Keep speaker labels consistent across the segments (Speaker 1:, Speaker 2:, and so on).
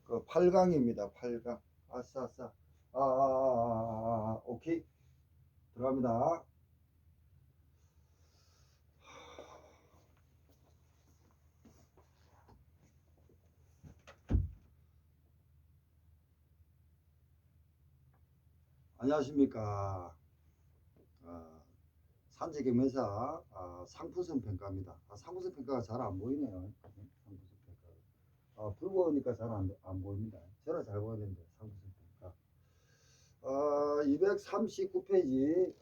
Speaker 1: 그 8강입니다. 8강. 아싸, 아싸. 오케이. 들어갑니다. 안녕하십니까. 산지경매사 상품성 평가입니다. 상품성 평가가 잘 안 보이네요. 상품성 평가. 불 보니까 잘 안 보입니다. 저는 잘 보이는데, 상품성 평가. 239페이지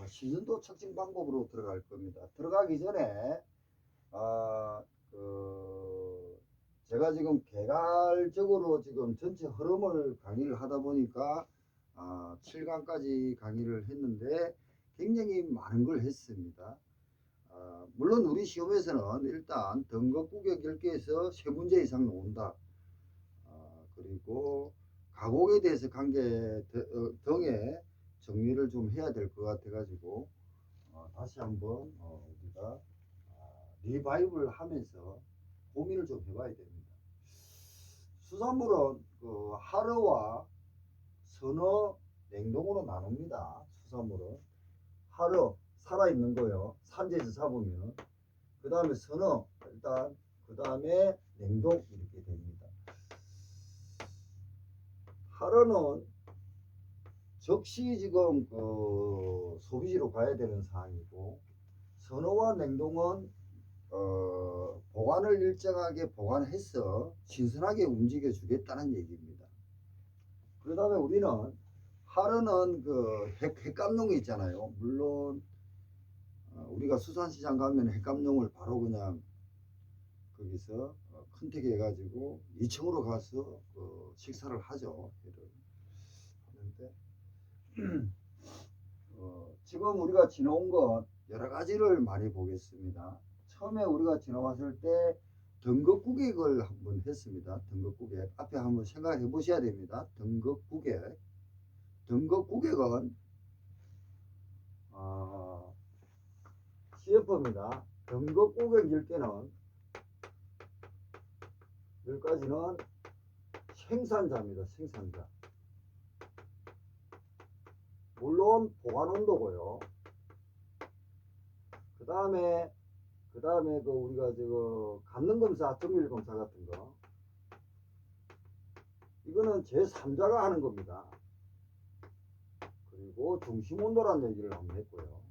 Speaker 1: 시즌도 측정 방법으로 들어갈 겁니다. 들어가기 전에 제가 지금 개괄적으로 지금 전체 흐름을 강의를 하다 보니까 7강까지 강의를 했는데 굉장히 많은 걸 했습니다. 물론 우리 시험에서는 일단 등급구격 10개에서 3문제 이상 나온다. 그리고 가곡에 대해서 관계 등에 정리를 좀 해야 될 것 같아 가지고 다시 한번 우리가 리바이브를 하면서 고민을 좀 해봐야 됩니다. 수산물은 하르와 선어, 냉동으로 나눕니다. 수산물은 하르 살아있는 거요. 산지에서 잡으면 그 다음에 선어 일단 그 다음에 냉동 이렇게 됩니다. 하르는 즉시 지금 소비지로 가야 되는 사항이고, 선어와 냉동은 보관을 일정하게 보관해서 신선하게 움직여 주겠다는 얘기입니다. 그 다음에 우리는 하루는 횟감용이 있잖아요. 물론 우리가 수산시장 가면 횟감용을 바로 그냥 거기서 컨택 해가지고 2층으로 가서 식사를 하죠. 회를 하는데 지금 우리가 지나온 건 여러 가지를 많이 보겠습니다. 처음에 우리가 지나왔을 때 등급구객을 한번 했습니다. 등급구객 앞에 한번 생각해 보셔야 됩니다. 등급구객은 CF입니다. 등급구객 10개는 10가지는 생산자입니다. 생산자. 물론 보관 온도고요. 그 다음에 우리가 갖는 검사, 정밀 검사 같은 거, 이거는 제3자가 하는 겁니다. 그리고 중심 온도라는 얘기를 한번 했고요.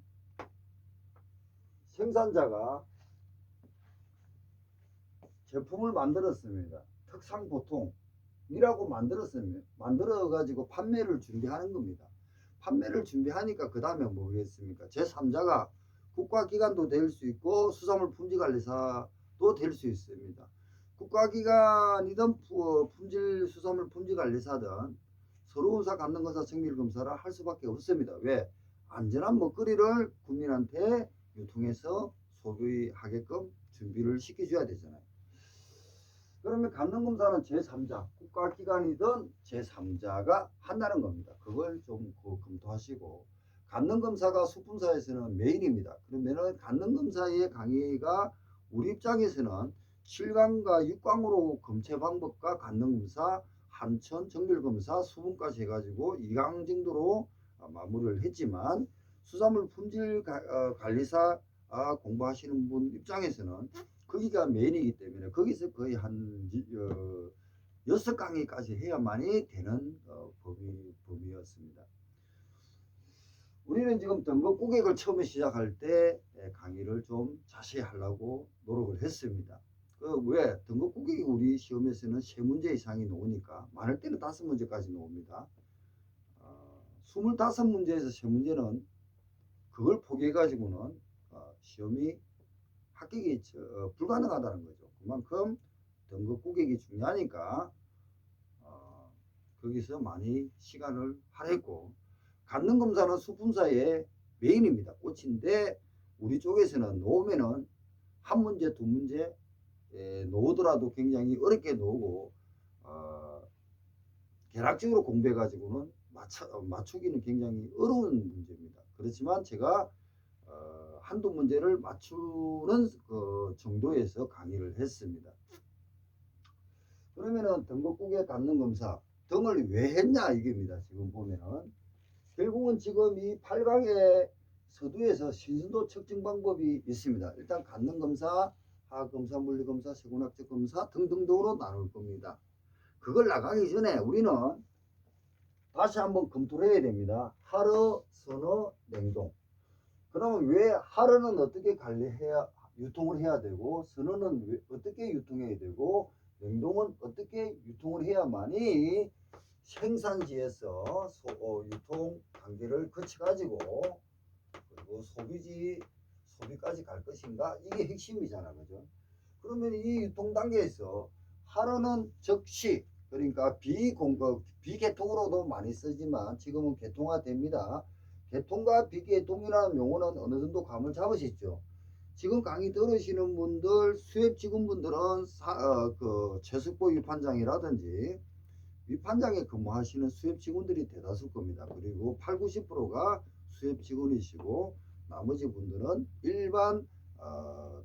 Speaker 1: 생산자가 제품을 만들었습니다. 특상 보통이라고 만들어 가지고 판매를 준비하는 겁니다. 판매를 준비하니까 그 다음에 뭐겠습니까? 제3자가 국가기관도 될 수 있고 수산물 품질관리사도 될 수 있습니다. 국가기관이든 수산물 품질관리사든 서류검사, 감능검사, 정밀검사를 할 수밖에 없습니다. 왜? 안전한 먹거리를 국민한테 유통해서 소비하게끔 준비를 시켜줘야 되잖아요. 그러면 감능검사는 제3자, 국가기관이든 제3자가 한다는 겁니다. 그걸 좀 검토하시고, 감능검사가 수품사에서는 메인입니다. 그러면 감능검사의 강의가 우리 입장에서는 7강과 6강으로 검체 방법과 감능검사, 한천, 정밀검사, 수분까지 해가지고 2강 정도로 마무리를 했지만, 수산물 품질 관리사 공부하시는 분 입장에서는 거기가 메인이기 때문에 거기서 거의 한 6강의까지 해야만이 되는 범위였습니다. 우리는 지금 등급구객을 처음에 시작할 때 강의를 좀 자세히 하려고 노력을 했습니다. 왜? 등급구객이 우리 시험에서는 3문제 이상이 나오니까, 많을 때는 5문제까지 나옵니다. 25문제에서 3문제는 그걸 포기해가지고는 시험이 합격이 불가능하다는 거죠. 그만큼 등급구객이 중요하니까 거기서 많이 시간을 할애했고, 감능검사는 수품사의 메인입니다. 꽃인데 우리 쪽에서는 놓으면은 한 문제, 두 문제 놓으더라도 굉장히 어렵게 놓고 계략적으로 공부해 가지고는 맞추기는 굉장히 어려운 문제입니다. 그렇지만 제가 한두 문제를 맞추는 정도에서 강의를 했습니다. 그러면은 등급국에 닿는 검사 등을 왜 했냐 이겁니다. 지금 보면은 결국은 지금 이 8강의 서두에서 신선도 측정 방법이 있습니다. 일단 갖는 검사, 화학 검사, 물리 검사, 세군학적 검사 등등등으로 나눌 겁니다. 그걸 나가기 전에 우리는 다시 한번 검토를 해야 됩니다. 하루, 선어, 냉동. 그러면 왜 하루는 어떻게 관리해야 유통을 해야 되고 선어는 어떻게 유통해야 되고 냉동은 어떻게 유통을 해야만이 생산지에서 유통 단계를 거쳐가지고 그리고 소비까지 갈 것인가 이게 핵심이잖아, 그죠? 그러면 이 유통 단계에서 하루는 즉시 그러니까 비계통으로도 많이 쓰지만 지금은 계통화됩니다. 계통과 비계통이라는 용어는 어느 정도 감을 잡으시죠? 지금 강의 들으시는 분들 수협 직원분들은 채석보 위판장이라든지 위판장에 근무하시는 수협 직원들이 대다수일 겁니다. 그리고 8, 90%가 수협 직원이시고 나머지 분들은 일반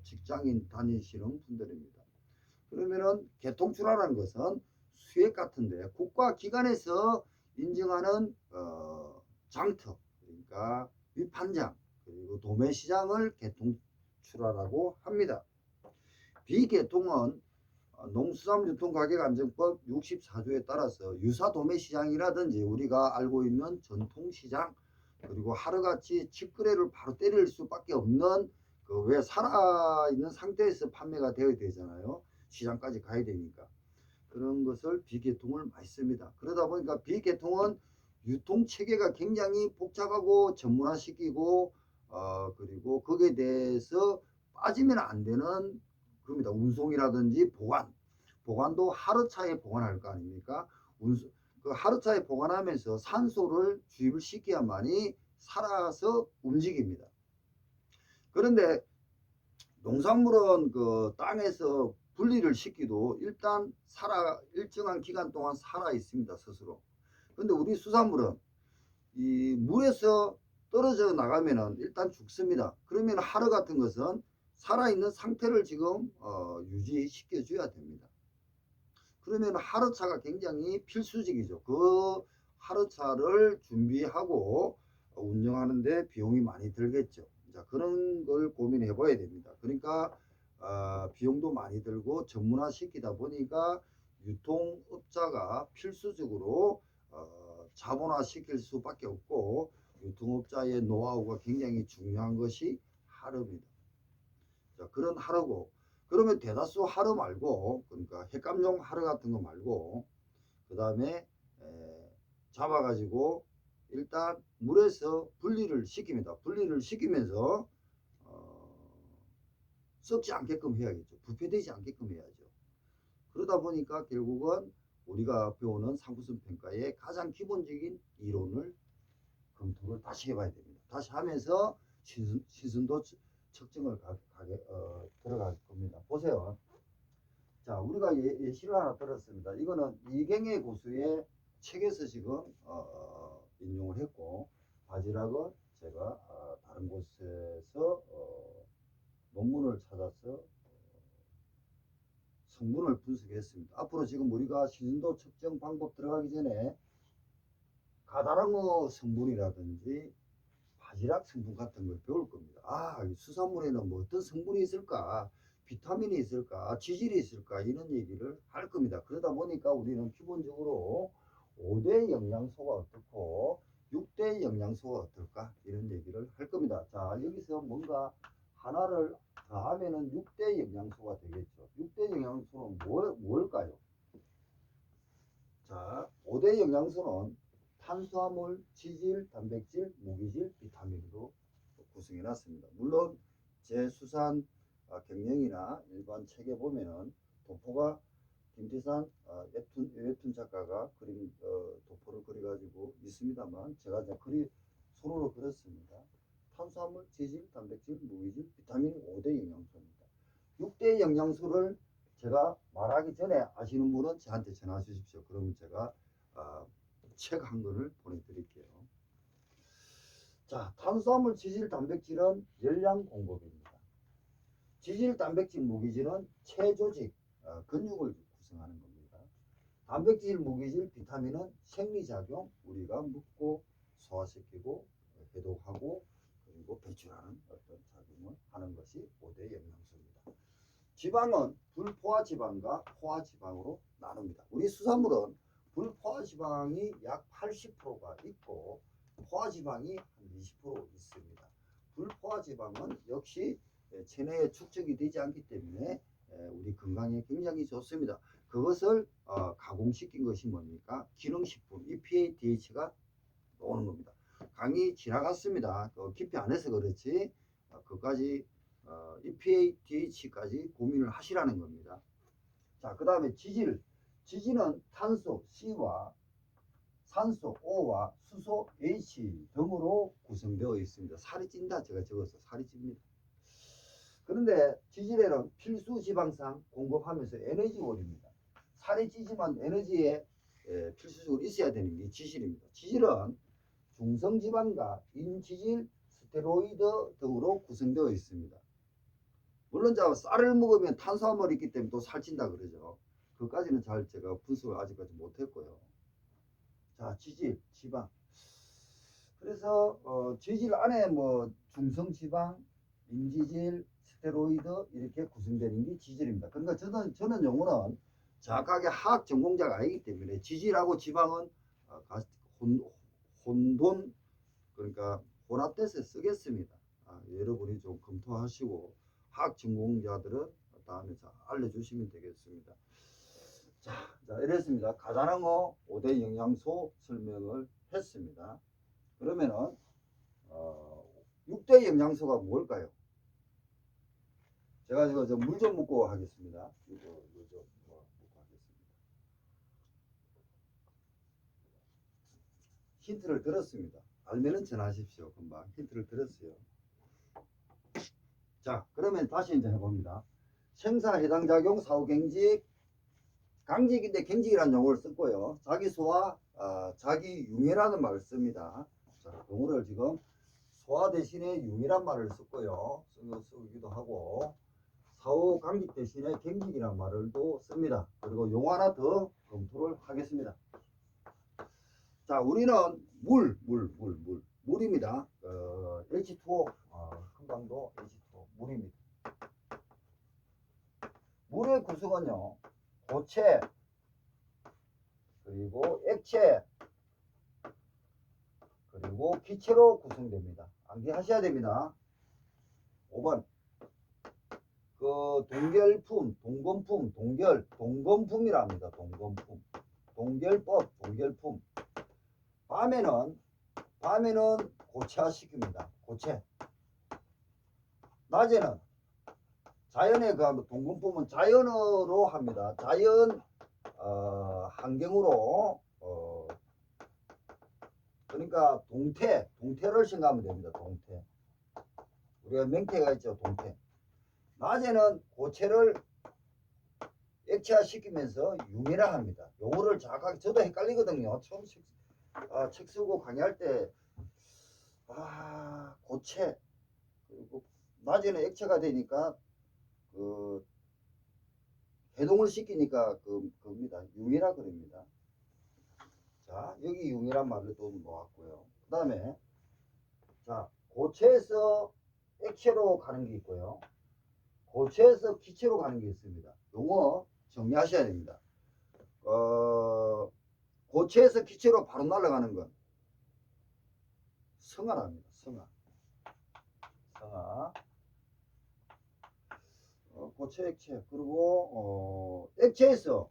Speaker 1: 직장인 다니시는 분들입니다. 그러면은 개통출하라는 것은 수액 같은데 국가기관에서 인증하는 장터 그러니까 위판장 그리고 도매시장을 개통출하라고 합니다. 비개통은 농수산물유통가격안정법 64조에 따라서 유사도매시장이라든지 우리가 알고 있는 전통시장 그리고 하루같이 직거래를 바로 때릴 수밖에 없는 그 왜 살아있는 상태에서 판매가 되어야 되잖아요. 시장까지 가야 되니까. 그런 것을 비계통을 많이 씁니다. 그러다 보니까 비계통은 유통체계가 굉장히 복잡하고 전문화시키고 그리고 거기에 대해서 빠지면 안 되는 겁니다. 운송이라든지 보관도 하루차에 보관할 거 아닙니까? 그 하루차에 보관하면서 산소를 주입을 시켜야만이 살아서 움직입니다. 그런데 농산물은 그 땅에서 분리를 시키도 일단 일정한 기간 동안 살아 있습니다, 스스로. 그런데 우리 수산물은 이 물에서 떨어져 나가면은 일단 죽습니다. 그러면 하루 같은 것은 살아있는 상태를 지금 유지시켜 줘야 됩니다. 그러면 하루차가 굉장히 필수적이죠. 그 하루차를 준비하고 운영하는데 비용이 많이 들겠죠. 자, 그런 걸 고민해 봐야 됩니다. 그러니까 비용도 많이 들고 전문화 시키다 보니까 유통업자가 필수적으로 자본화 시킬 수밖에 없고 유통업자의 노하우가 굉장히 중요한 것이 하루입니다. 자, 그런 하루고 그러면 대다수 하루 말고 그러니까 횟감용 하루 같은 거 말고 그 다음에 잡아가지고 일단 물에서 분리를 시킵니다. 분리를 시키면서 썩지 않게끔 해야겠죠. 부패되지 않게끔 해야죠. 그러다 보니까 결국은 우리가 배우는 상품성 평가의 가장 기본적인 이론을 검토를 다시 해봐야 됩니다. 다시 하면서 신선도 측정을 들어갈 겁니다. 보세요. 자, 우리가 예시를 하나 들었습니다. 이거는 이경의 고수의 책에서 지금 인용을 했고 바지락은 제가 다른 곳에서 논문을 찾아서 성분을 분석했습니다. 앞으로 지금 우리가 신선도 측정 방법 들어가기 전에 가다랑어 성분이라든지 바지락 성분 같은 걸 배울 겁니다. 수산물에는 뭐 어떤 성분이 있을까, 비타민이 있을까, 지질이 있을까 이런 얘기를 할 겁니다. 그러다 보니까 우리는 기본적으로 5대 영양소가 어떻고 6대 영양소가 어떨까 이런 얘기를 할 겁니다. 자, 여기서 뭔가 하나를 더하면은 6대 영양소가 되겠죠. 6대 영양소는 뭘까요? 자, 5대 영양소는 탄수화물, 지질, 단백질, 무기질, 비타민으로 구성해 놨습니다. 물론 제 수산 경영이나 일반 책에 보면은 도포가 김태산 웹툰 작가가 그린 도포를 그려가지고 있습니다만 제가 이제 손으로 그렸습니다. 탄수화물, 지질, 단백질, 무기질, 비타민 5대 영양소입니다. 6대 영양소를 제가 말하기 전에 아시는 분은 저한테 전화 주십시오. 그러면 제가 책 한 권을 보내드릴게요. 자, 탄수화물, 지질, 단백질은 열량 공급입니다. 지질, 단백질, 무기질은 체조직, 근육을 구성하는 겁니다. 단백질, 무기질, 비타민은 생리작용, 우리가 먹고 소화시키고 해독하고 그리고 배출하는 어떤 작용을 하는 것이 5대 영양소입니다. 지방은 불포화지방과 포화지방으로 나눕니다. 우리 수산물은 불포화지방이 약 80%가 있고 포화지방이 한 20% 있습니다. 불포화지방은 역시 체내에 축적이 되지 않기 때문에 우리 건강에 굉장히 좋습니다. 그것을 가공시킨 것이 뭡니까? 기능식품 EPA, DHA가 오는 겁니다. 강의 지나갔습니다. 깊이 안 해서 그렇지 그까지 EPA, DHA까지 고민을 하시라는 겁니다. 자, 그 다음에 지질은 탄소 C와 산소 O와 수소 H 등으로 구성되어 있습니다. 살이 찐다 제가 적어서 살이 찝니다. 그런데 지질에는 필수 지방산 공급하면서 에너지원입니다. 살이 찌지만 에너지에 필수적으로 있어야 되는 게 지질입니다. 지질은 중성지방과 인지질, 스테로이드 등으로 구성되어 있습니다. 물론 쌀을 먹으면 탄수화물이 있기 때문에 또 살찐다 그러죠. 그까지는 잘 제가 분석을 아직까지 못했고요. 자, 지질, 지방. 그래서 지질 안에 뭐 중성지방, 인지질, 스테로이드 이렇게 구성되는 게 지질입니다. 그러니까 저는 용어는 정확하게 화학 전공자가 아니기 때문에 지질하고 지방은 혼돈 그러니까 혼합돼서 쓰겠습니다. 여러분이 좀 검토하시고 화학 전공자들은 다음에 알려주시면 되겠습니다. 자, 이랬습니다. 가자랑어 5대 영양소 설명을 했습니다. 그러면은 6대 영양소가 뭘까요? 제가 물 좀 묻고 하겠습니다. 이거 좀 묻고 하겠습니다. 힌트를 들었습니다. 알면은 전하십시오. 금방 힌트를 들었어요. 자, 그러면 다시 이제 해봅니다. 생사 해당작용 사후경직 강직인데 경직이라는 용어를 썼고요. 자기소화, 자기융이라는 말을 씁니다. 자, 용어를 지금 소화 대신에 융이란 말을 썼고요. 쓰기도 하고 사후 강직 대신에 경직이라는 말을 또 씁니다. 그리고 용어 하나 더 검토를 하겠습니다. 자, 우리는 물입니다. H2O, 금방도 H2O, 물입니다. 물의 구성은요, 고체, 그리고 액체, 그리고 기체로 구성됩니다. 암기하셔야 됩니다. 5번. 동결품, 동건품이라 합니다. 동건품. 동결법, 동결품. 밤에는 고체화시킵니다. 고체. 낮에는 자연의 동건품은 자연으로 합니다. 자연 환경으로 그러니까 동태를 생각하면 됩니다. 동태. 우리가 맹태가 있죠. 동태. 낮에는 고체를 액체화시키면서 융해라 합니다. 용어를 정확하게 저도 헷갈리거든요. 처음 책 쓰고 강의할 때 고체 그리고 낮에는 액체가 되니까 해동을 시키니까 그겁니다. 융이라 그럽니다. 자, 여기 융이란 말을 또 놓았고요. 그 다음에 자, 고체에서 액체로 가는 게 있고요. 고체에서 기체로 가는 게 있습니다. 용어 정리하셔야 됩니다. 고체에서 기체로 바로 날아가는 건 성화랍니다. 성화. 고체, 액체. 그리고 액체에서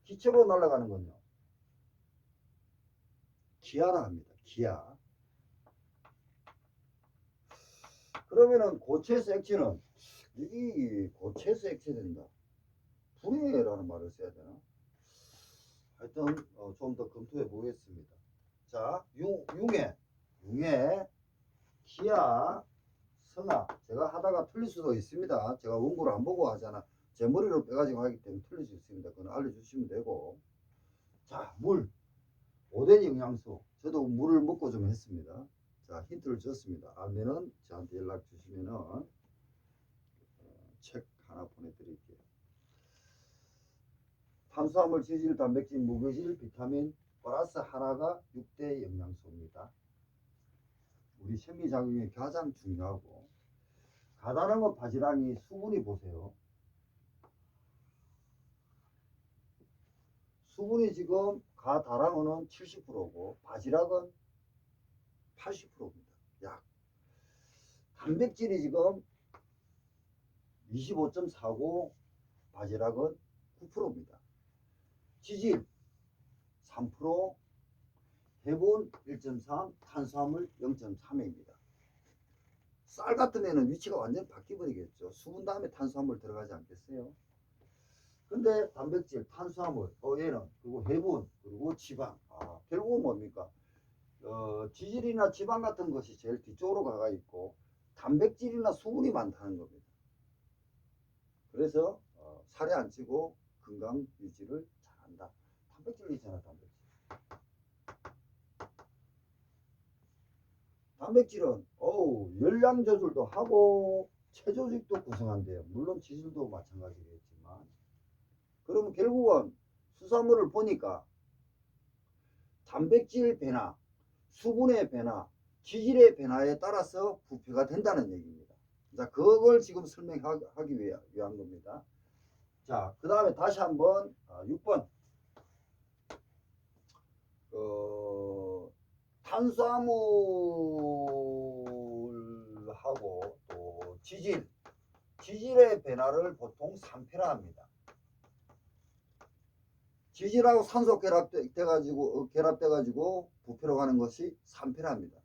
Speaker 1: 기체로 날아가는 건요. 기하라 합니다. 기하. 그러면은 고체에서 액체는 여기 고체에서 액체 된다. 불해라는 말을 써야 되나? 하여튼 좀 더 검토해 보겠습니다. 자, 융해, 기하, 성화. 제가 하다가 틀릴 수도 있습니다. 제가 원고를 안 보고 하잖아. 제 머리로 빼가지고 하기 때문에 틀릴 수 있습니다. 그건 알려주시면 되고. 자, 물. 5대 영양소. 저도 물을 먹고 좀 했습니다. 자, 힌트를 줬습니다. 알면은 저한테 연락 주시면은 책 하나 보내드릴게요. 탄수화물, 지질, 단백질, 무기질, 비타민 플러스 하나가 6대 영양소입니다. 우리 생리작용에 가장 중요하고 가다란 것 바지락이 수분이 보세요. 수분이 지금 가다랑어는 70%고 바지락은 80%입니다. 약. 단백질이 지금 25.4고 바지락은 9%입니다. 지질 3%, 해본 1.3, 탄수화물 0.3입니다. 쌀 같으면 위치가 완전히 바뀌어버리겠죠. 수분 다음에 탄수화물 들어가지 않겠어요? 근데 단백질, 탄수화물, 얘는 그리고 해분, 그리고 지방. 결국은 뭡니까? 지질이나 지방 같은 것이 제일 뒤쪽으로 가가 있고 단백질이나 수분이 많다는 겁니다. 그래서 살이 안 찌고 건강 유지를 잘한다. 단백질 있잖아, 단백질. 단백질은 열량 조절도 하고 체조직도 구성한대요. 물론 지질도 마찬가지겠지만. 그러면 결국은 수산물을 보니까 단백질 변화, 수분의 변화, 지질의 변화에 따라서 부패가 된다는 얘기입니다. 자, 그걸 지금 설명하기 위한 겁니다. 자, 그 다음에 다시 한번 6번. 탄수화물하고 또 지질의 변화를 보통 3패라 합니다. 지질하고 산소 결합돼가지고 부패로 가는 것이 3패라 합니다.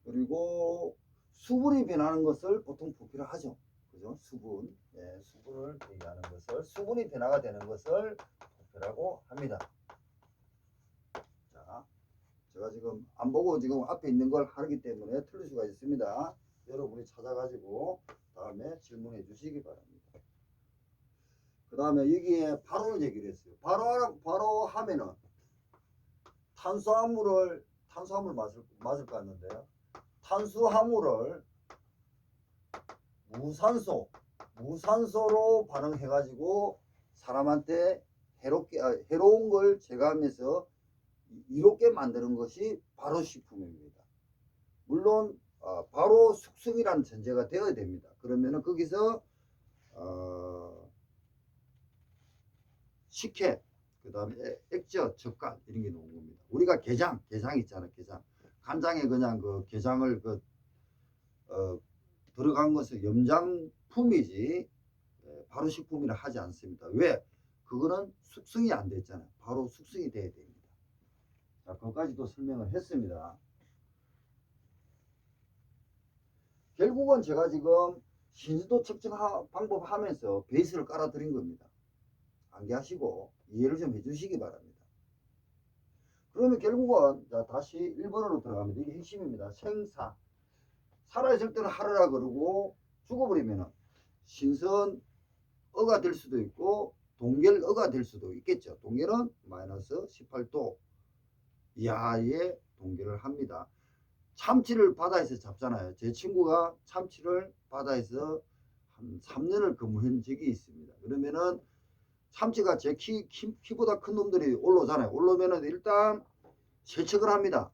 Speaker 1: 그리고 수분이 변하는 것을 보통 부패로 하죠. 그죠? 수분. 예, 수분을 얘기하는 것을, 수분이 변화가 되는 것을 부패라고 합니다. 자, 제가 지금 안 보고 지금 앞에 있는 걸 하기 때문에 틀릴 수가 있습니다. 여러분이 찾아가지고 다음에 질문해 주시기 바랍니다. 그 다음에 여기에 바로를 얘기를 했어요. 바로 하면은 탄수화물 맞을 것 같는데요. 탄수화물을 무산소로 반응해가지고 사람한테 해로운 걸 제거하면서 이롭게 만드는 것이 바로 식품입니다. 물론 바로 숙성이라는 전제가 되어야 됩니다. 그러면은 거기서 식혜, 그 다음에 액젓, 젓갈 이런 게 나온 겁니다. 우리가 게장 있잖아요. 게장. 간장에 그냥 그 게장을 들어간 것은 염장품이지 바로 식품이라 하지 않습니다. 왜? 그거는 숙성이 안 됐잖아요. 바로 숙성이 돼야 됩니다. 자, 그것까지도 설명을 했습니다. 결국은 제가 지금 신수도 측정 방법 하면서 베이스를 깔아드린 겁니다. 암기하시고 이해를 좀 해주시기 바랍니다. 그러면 결국은 자, 다시 1번으로 들어갑니다. 이게 핵심입니다. 생사. 살아있을 때는 하루라 그러고 죽어버리면 신선어가 될 수도 있고 동결어가 될 수도 있겠죠. 동결은 마이너스 18도 이하의 동결을 합니다. 참치를 바다에서 잡잖아요. 제 친구가 참치를 바다에서 한 3년을 근무한 적이 있습니다. 그러면은 참치가 제 키보다 큰 놈들이 올라오잖아요. 올라오면은 일단 세척을 합니다.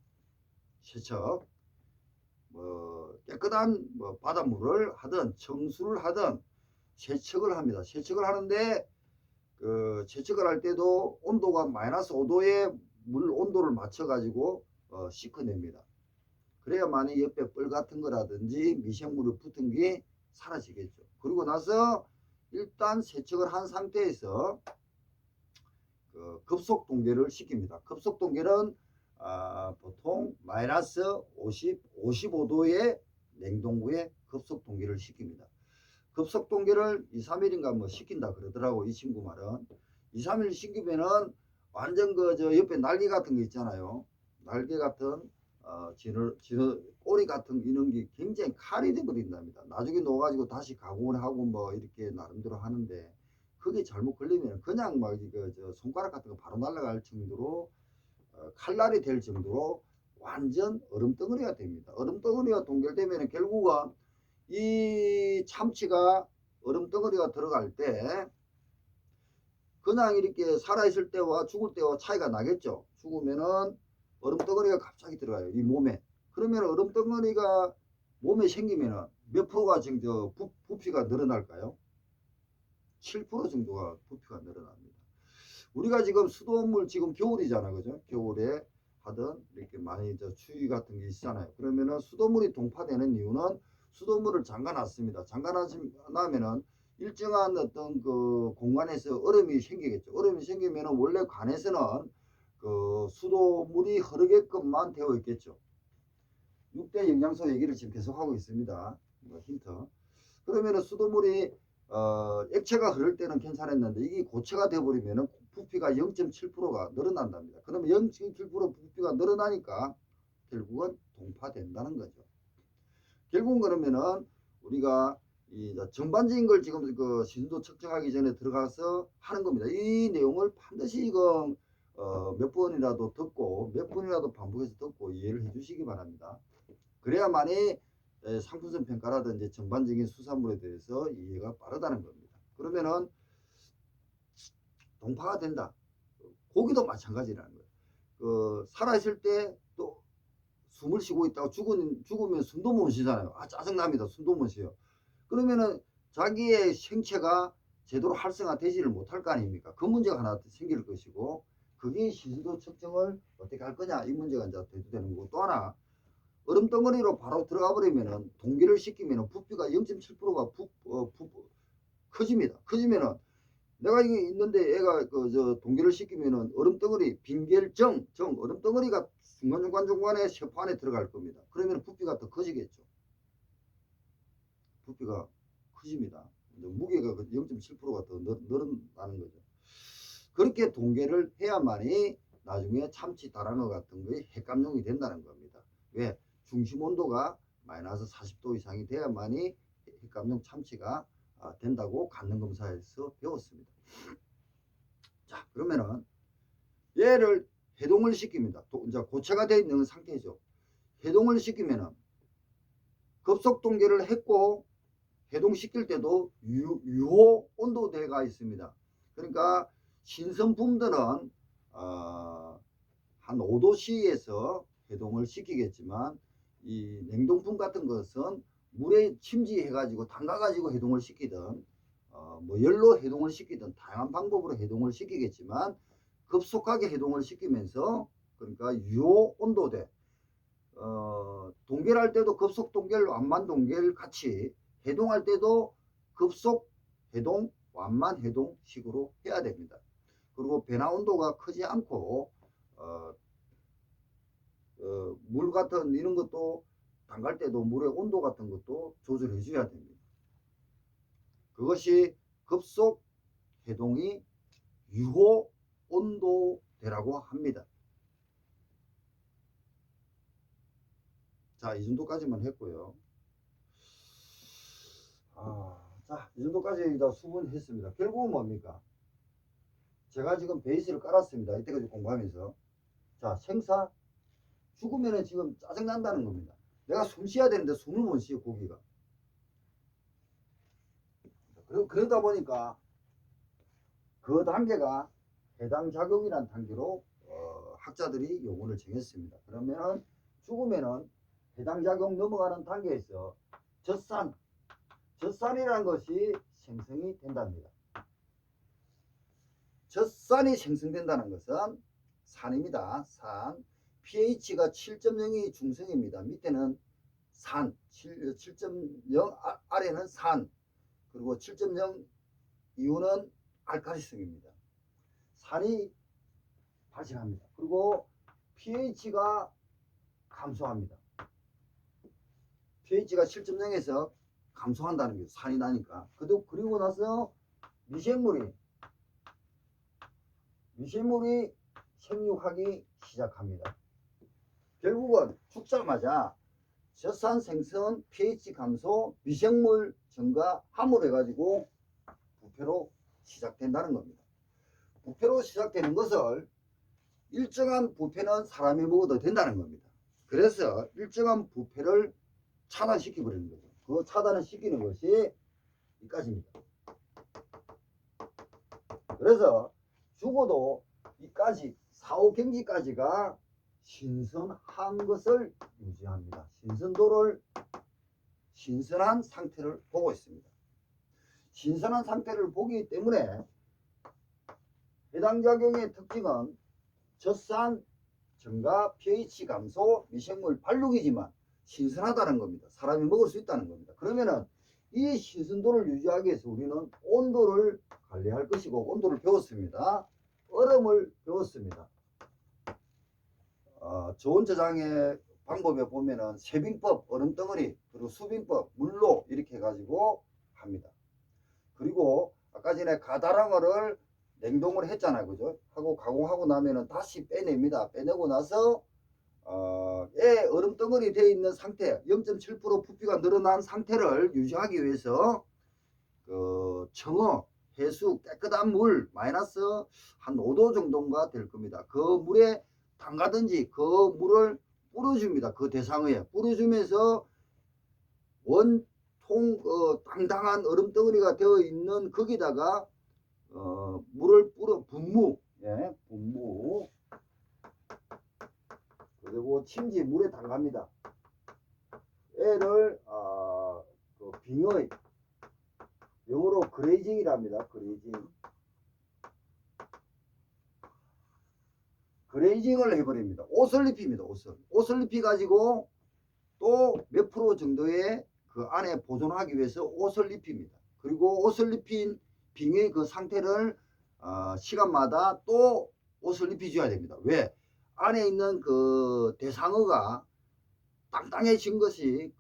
Speaker 1: 세척. 깨끗한 바닷물을 하든 청수를 하든 세척을 합니다. 세척을 하는데 세척을 할 때도 온도가 마이너스 5도의 물 온도를 맞춰 가지고 씻어냅니다. 그래야만이 옆에 뻘 같은 거라든지 미생물이 붙은 게 사라지겠죠. 그리고 나서 일단 세척을 한 상태에서 급속 동결을 시킵니다. 급속 동결은 보통 마이너스 55도의 냉동고에 급속 동결을 시킵니다. 급속 동결을 2, 3일인가 뭐 시킨다 그러더라고. 이 친구 말은 2, 3일 시키면은 완전 저 옆에 날개 같은 거 있잖아요. 날개 같은 꼬리 같은 이런 게 굉장히 칼이 돼 버린답니다. 나중에 넣어가지고 다시 가공을 하고 뭐 이렇게 나름대로 하는데 그게 잘못 걸리면 그냥 막 저 손가락 같은 거 바로 날아갈 정도로 칼날이 될 정도로 완전 얼음덩어리가 됩니다. 얼음덩어리가 동결되면 결국은 이 참치가 얼음덩어리가 들어갈 때 그냥 이렇게 살아있을 때와 죽을 때와 차이가 나겠죠. 죽으면은 얼음덩어리가 갑자기 들어가요. 이 몸에. 그러면 얼음덩어리가 몸에 생기면은 몇 프로가 지금 부피가 늘어날까요? 7% 정도가 부피가 늘어납니다. 우리가 지금 수돗물 지금 겨울이잖아, 그죠? 겨울에 하던 이렇게 많이 추위 같은 게 있잖아요. 그러면은 수돗물이 동파되는 이유는 수돗물을 잠가놨습니다. 잠가놨으면은 일정한 어떤 그 공간에서 얼음이 생기겠죠. 얼음이 생기면은 원래 관에서는 그 수돗물이 흐르게끔만 되어 있겠죠. 6대 영양소 얘기를 지금 계속하고 있습니다. 힌트. 그러면은 수돗물이 액체가 흐를 때는 괜찮았는데 이게 고체가 되어버리면 부피가 0.7%가 늘어난답니다. 그러면 0.7% 부피가 늘어나니까 결국은 동파된다는 거죠. 결국은 그러면은 우리가 이 전반적인 걸 지금 그 신도 측정하기 전에 들어가서 하는 겁니다. 이 내용을 반드시 이거 몇 번이라도 듣고 몇 번이라도 반복해서 듣고 이해를 해주시기 바랍니다. 그래야만이 상품성 평가라든지 전반적인 수산물에 대해서 이해가 빠르다는 겁니다. 그러면은 동파가 된다. 고기도 마찬가지라는 거예요. 그 살아있을 때 또 숨을 쉬고 있다가 죽으면 숨도 못 쉬잖아요. 아, 짜증납니다. 숨도 못 쉬어요. 그러면은 자기의 생체가 제대로 활성화되지를 못할 거 아닙니까? 그 문제가 하나 생길 것이고, 그게 신도 측정을 어떻게 할 거냐, 이 문제가 이제 대두되는 거고, 또 하나 얼음덩어리로 바로 들어가 버리면은 동기를 시키면은 부피가 0.7%가 커집니다. 커지면은 내가 이게 있는데 애가 동기를 시키면은 얼음덩어리 빈결정 얼음덩어리가 중간에 세포 안에 들어갈 겁니다. 그러면 부피가 더 커지겠죠. 부피가 커집니다. 무게가 0.7%가 더 늘어나는 거죠. 그렇게 동계를 해야만이 나중에 참치 다랑어 같은 거에 핵감용이 된다는 겁니다. 왜? 중심 온도가 마이너스 40도 이상이 돼야만이 핵감용 참치가 된다고 간능검사에서 배웠습니다. 자, 그러면은 얘를 해동을 시킵니다. 이제 고체가 되어 있는 상태죠. 해동을 시키면은 급속 동계를 했고 해동시킬 때도 유호 온도대가 있습니다. 그러니까 신선품들은 한 5도씨에서 해동을 시키겠지만 이 냉동품 같은 것은 물에 침지해 가지고 담가 가지고 해동을 시키든 뭐 열로 해동을 시키든 다양한 방법으로 해동을 시키겠지만 급속하게 해동을 시키면서 그러니까 유호 온도대 동결할 때도 급속 동결 완만 동결 같이 해동할 때도 급속 해동 완만 해동 식으로 해야 됩니다. 그리고 변화 온도가 크지 않고 물 같은 이런 것도 담갈 때도 물의 온도 같은 것도 조절해 줘야 됩니다. 그것이 급속 해동이 유호 온도대라고 합니다. 자, 이 정도까지만 했고요. 자, 이 정도까지 다 수분했습니다. 결국은 뭡니까? 제가 지금 베이스를 깔았습니다. 이때까지 공부하면서. 자, 생사. 죽으면은 지금 짜증난다는 겁니다. 내가 숨 쉬어야 되는데 숨을 못 쉬어, 고기가. 그러다 보니까 그 단계가 해당 작용이라는 단계로 학자들이 용어를 정했습니다. 그러면은 죽으면은 해당 작용 넘어가는 단계에서 젖산이라는 것이 생성이 된답니다. 젖산이 생성된다는 것은 산입니다. 산. pH가 7.0이 중성입니다. 밑에는 산, 7.0 아래는 산, 그리고 7.0 이후는 알칼리성입니다. 산이 발생합니다. 그리고 pH가 감소합니다. pH가 7.0에서 감소한다는 게 산이 나니까. 그리고 나서 미생물이 생육하기 시작합니다. 결국은 죽자마자 젖산 생성, pH 감소, 미생물 증가함으로 해가지고 부패로 시작된다는 겁니다. 부패로 시작되는 것을 일정한 부패는 사람이 먹어도 된다는 겁니다. 그래서 일정한 부패를 차단시켜 버리는 거죠. 그 차단을 시키는 것이 이까지입니다. 그래서 죽어도 이까지 4, 5경지까지가 신선한 것을 유지합니다. 신선한 상태를 보고 있습니다. 신선한 상태를 보기 때문에 해당 작용의 특징은 젖산 증가, pH 감소, 미생물 발육이지만 신선하다는 겁니다. 사람이 먹을 수 있다는 겁니다. 그러면은 이 신선도를 유지하기 위해서 우리는 온도를 관리할 것이고, 온도를 배웠습니다. 얼음을 배웠습니다. 저온 저장의 방법에 보면은 세빙법, 얼음덩어리, 그리고 수빙법, 물로 이렇게 해가지고 합니다. 그리고 아까 전에 가다랑어를 냉동을 했잖아요. 그죠? 하고 가공하고 나면은 다시 빼냅니다. 빼내고 나서 얼음덩어리 되어 있는 상태, 0.7% 부피가 늘어난 상태를 유지하기 위해서 그 청어, 해수, 깨끗한 물 마이너스 한 5도 정도가 될 겁니다. 그 물에 담가든지 그 물을 뿌려줍니다. 그 대상어에 뿌려주면서 원통 당당한 얼음덩어리가 되어 있는 거기다가 물을 뿌려 분무, 분무, 그리고 침지 물에 담갑니다. 애를 그 빙의, 영어로 그레이징이랍니다. 그레이징을 해버립니다. 옷을 입힙니다. 옷을 입히 가지고 또 몇 프로 정도의 그 안에 보존하기 위해서 옷을 입힙니다. 그리고 옷을 입힌 빙의 그 상태를 시간마다 또 옷을 입혀줘야 됩니다. 왜? 안에 있는 그 대상어가 땅땅해진 것이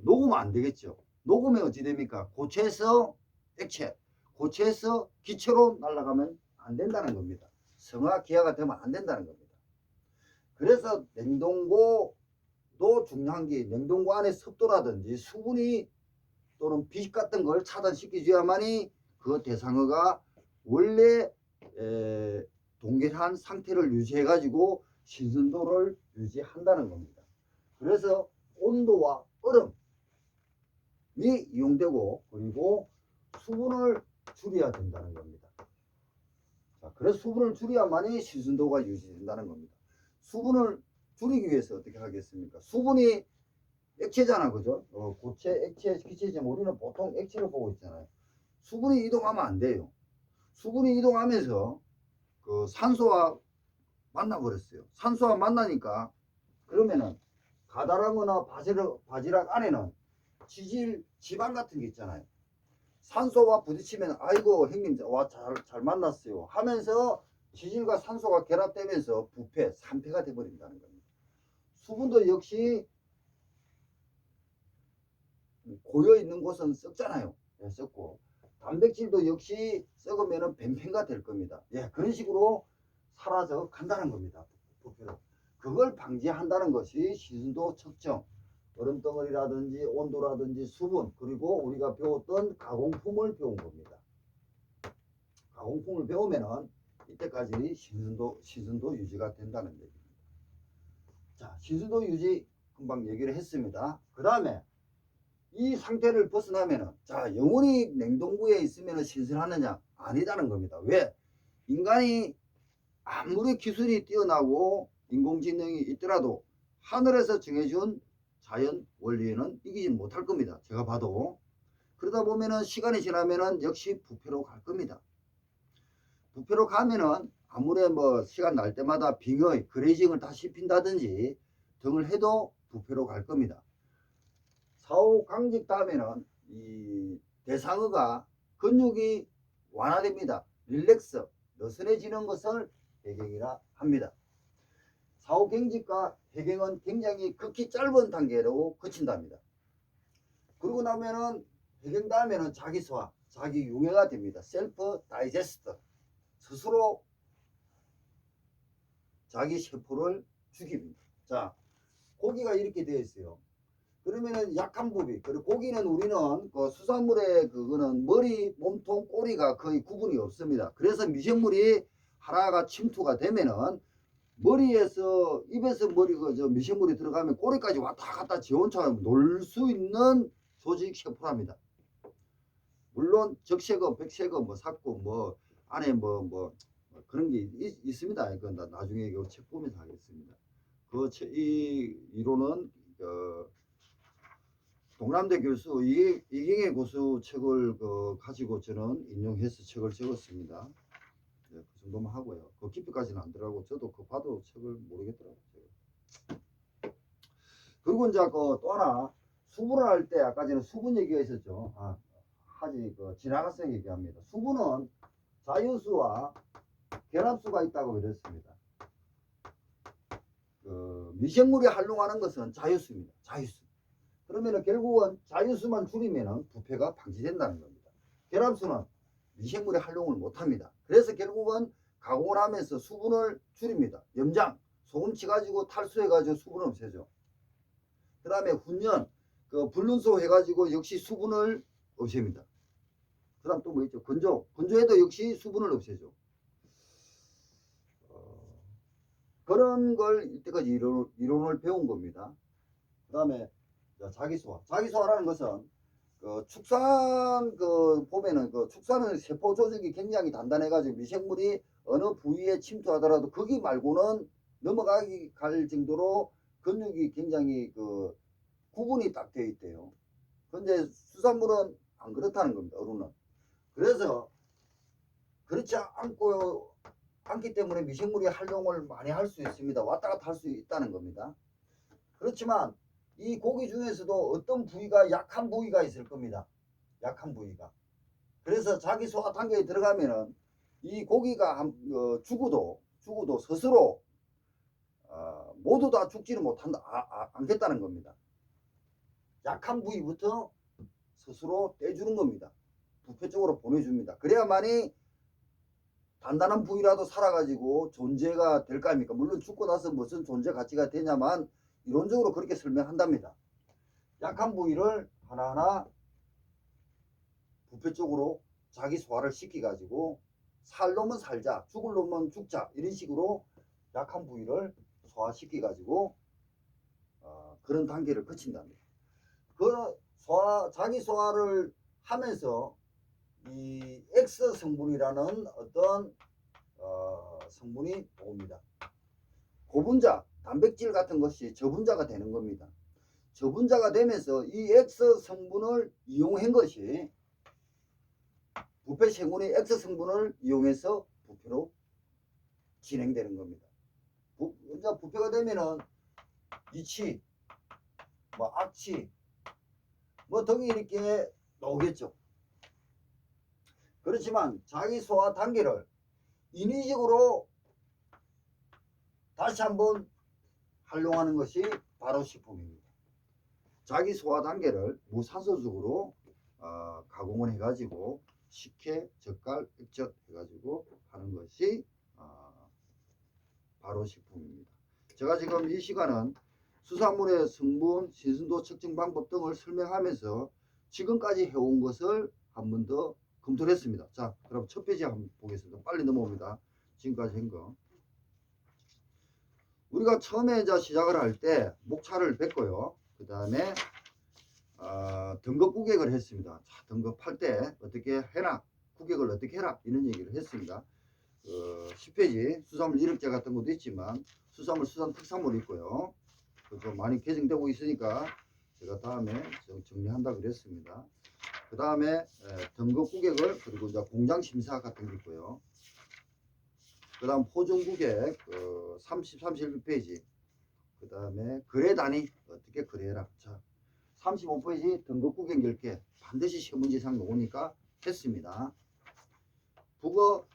Speaker 1: 녹으면 안 되겠죠. 녹으면 어찌 됩니까? 고체에서 액체, 고체에서 기체로 날아가면 안 된다는 겁니다. 성화 기화가 되면 안 된다는 겁니다. 그래서 냉동고도 중요한 게, 냉동고 안에 습도라든지 수분이 또는 빛 같은 걸 차단시켜줘야만이 그 대상어가 원래 동결한 상태를 유지해 가지고 신선도를 유지한다는 겁니다. 그래서 온도와 얼음이 이용되고, 그리고 수분을 줄여야 된다는 겁니다. 자, 그래서 수분을 줄여야만이 신선도가 유지된다는 겁니다. 수분을 줄이기 위해서 어떻게 하겠습니까? 수분이 액체잖아, 그죠? 고체, 액체, 기체지만 우리는 보통 액체를 보고 있잖아요. 수분이 이동하면 안 돼요. 수분이 이동하면서 그 산소와 만나버렸어요. 산소와 만나니까 그러면은 가다랑어나 바지락 안에는 지방 같은 게 있잖아요. 산소와 부딪히면 아이고 형님 와 잘 만났어요 하면서 지질과 산소가 결합되면서 부패, 산패가 되어버린다는 겁니다. 수분도 역시 고여 있는 곳은 썩잖아요. 썩고 단백질도 역시 썩으면 뱀팽가 될 겁니다. 그런 식으로 사라져 간다는 겁니다. 부패로. 그걸 방지한다는 것이 신선도 측정, 얼음덩어리라든지 온도라든지 수분, 그리고 우리가 배웠던 가공품을 배운 겁니다. 가공품을 배우면은 이때까지 신선도 유지가 된다는 얘기입니다. 자, 신선도 유지 금방 얘기를 했습니다. 그 다음에 이 상태를 벗어나면은, 자, 영원히 냉동고에 있으면 신선하느냐? 아니다는 겁니다. 왜? 인간이 아무리 기술이 뛰어나고 인공지능이 있더라도 하늘에서 정해준 자연 원리에는 이기지 못할 겁니다. 제가 봐도. 그러다 보면은 시간이 지나면은 역시 부패로 갈 겁니다. 부패로 가면은 아무리 뭐 시간 날 때마다 빙의, 그레이징을 다 씹힌다든지 등을 해도 부패로 갈 겁니다. 사후 강직 다음에는 이 대상어가 근육이 완화됩니다. 릴렉스, 느슨해지는 것을 해경이라 합니다. 사후 경직과 해경은 굉장히 극히 짧은 단계로 그친답니다. 그러고 나면은 해경 다음에는 자기 소화, 자기 융해가 됩니다. 셀프 다이제스트, 스스로 자기 세포를 죽입니다. 자, 고기가 이렇게 되어 있어요. 그러면은 약한 부위, 그리고 고기는 우리는 그 수산물의 그거는 머리, 몸통, 꼬리가 거의 구분이 없습니다. 그래서 미생물이 하나가 침투가 되면은 머리에서, 입에서 머리가 미생물이 들어가면 꼬리까지 왔다 갔다 지원처럼 놀 수 있는 조직 세포랍니다. 물론 적세거, 백세거, 삭구, 안에 그런 게 있습니다. 그건 나중에 이 책 보면서 하겠습니다. 이 이론은 동남대 교수 이경혜 교수 책을 가지고 저는 인용해서 책을 적었습니다. 네, 그 정도만 하고요. 그 깊이까지는 안 들어가고 저도 그 봐도 책을 모르겠더라고요. 그리고 이제 또 하나 수분을 할 때 아까 전에 수분 얘기가 있었죠. 지나갔어요 얘기합니다. 수분은 자유수와 결합수가 있다고 그랬습니다. 미생물이 활용하는 것은 자유수입니다. 자유수. 그러면은 결국은 자유수만 줄이면은 부패가 방지된다는 겁니다. 결합수는 미생물이 활용을 못합니다. 그래서 결국은 가공을 하면서 수분을 줄입니다. 염장, 소금 치가지고 탈수해가지고 수분을 없애죠. 그 다음에 훈연, 불륜소 해가지고 역시 수분을 없앱니다. 그 다음 또 뭐 있죠? 건조해도 역시 수분을 없애죠. 그런 걸 이때까지 이론을 배운 겁니다. 그 다음에 자기소화. 자기소화라는 것은 축산 보면은 축산은 세포 조직이 굉장히 단단해가지고 미생물이 어느 부위에 침투하더라도 거기 말고는 넘어가기 갈 정도로 근육이 굉장히 구분이 딱 되어 있대요. 근데 수산물은 안 그렇다는 겁니다. 어류는. 그래서 그렇지 않기 때문에 미생물이 활용을 많이 할 수 있습니다. 왔다 갔다 할 수 있다는 겁니다. 그렇지만 이 고기 중에서도 어떤 부위가 약한 부위가 있을 겁니다. 약한 부위가. 그래서 자기 소화 단계에 들어가면은 이 고기가 죽어도 스스로 모두 다 죽지는 않겠다는 겁니다. 약한 부위부터 스스로 떼주는 겁니다. 부패 쪽으로 보내줍니다. 그래야만이 단단한 부위라도 살아가지고 존재가 될 거 아닙니까? 물론 죽고 나서 무슨 존재 가치가 되냐만 이론적으로 그렇게 설명한답니다. 약한 부위를 하나하나 부패 쪽으로 자기 소화를 시켜가지고 살 놈은 살자, 죽을 놈은 죽자 이런 식으로 약한 부위를 소화시켜가지고 그런 단계를 거친답니다. 자기 소화를 하면서 이 X 성분이라는 어떤 성분이 옵니다. 고분자, 단백질 같은 것이 저분자가 되는 겁니다. 저분자가 되면서 이 X 성분을 이용한 것이 부패 생분의 X 성분을 이용해서 부패로 진행되는 겁니다. 부패가 되면은 이치, 악치, 등이 이렇게 나오겠죠. 그렇지만 자기 소화 단계를 인위적으로 다시 한번 활용하는 것이 바로 식품입니다. 자기 소화 단계를 무산소적으로 가공을 해가지고 식혜, 젓갈, 액젓 해가지고 하는 것이 바로 식품입니다. 제가 지금 이 시간은 수산물의 성분, 신선도 측정 방법 등을 설명하면서 지금까지 해온 것을 한 번 더 검토를 했습니다. 자, 그럼 첫 페이지 한번 보겠습니다. 빨리 넘어옵니다. 지금까지 한 거. 우리가 처음에 시작을 할 때 목차를 뱉고요. 그 다음에 등급 구객을 했습니다. 자, 등급할 때 어떻게 해라, 구객을 어떻게 해라 이런 얘기를 했습니다. 10페이지 수산물 이력제 같은 것도 있지만 수산 특산물이 있고요. 좀 많이 개정되고 있으니까 제가 다음에 정리한다 그랬습니다. 그 다음에 등급 구객을 그리고 이제 공장 심사 같은 게 있고요. 그 다음 포종 구객 31페이지 그 다음에 거래 단위 어떻게 거래해라. 자, 35페이지 등급 구객 10개 반드시 시험 문제상 나오니까 했습니다. 북어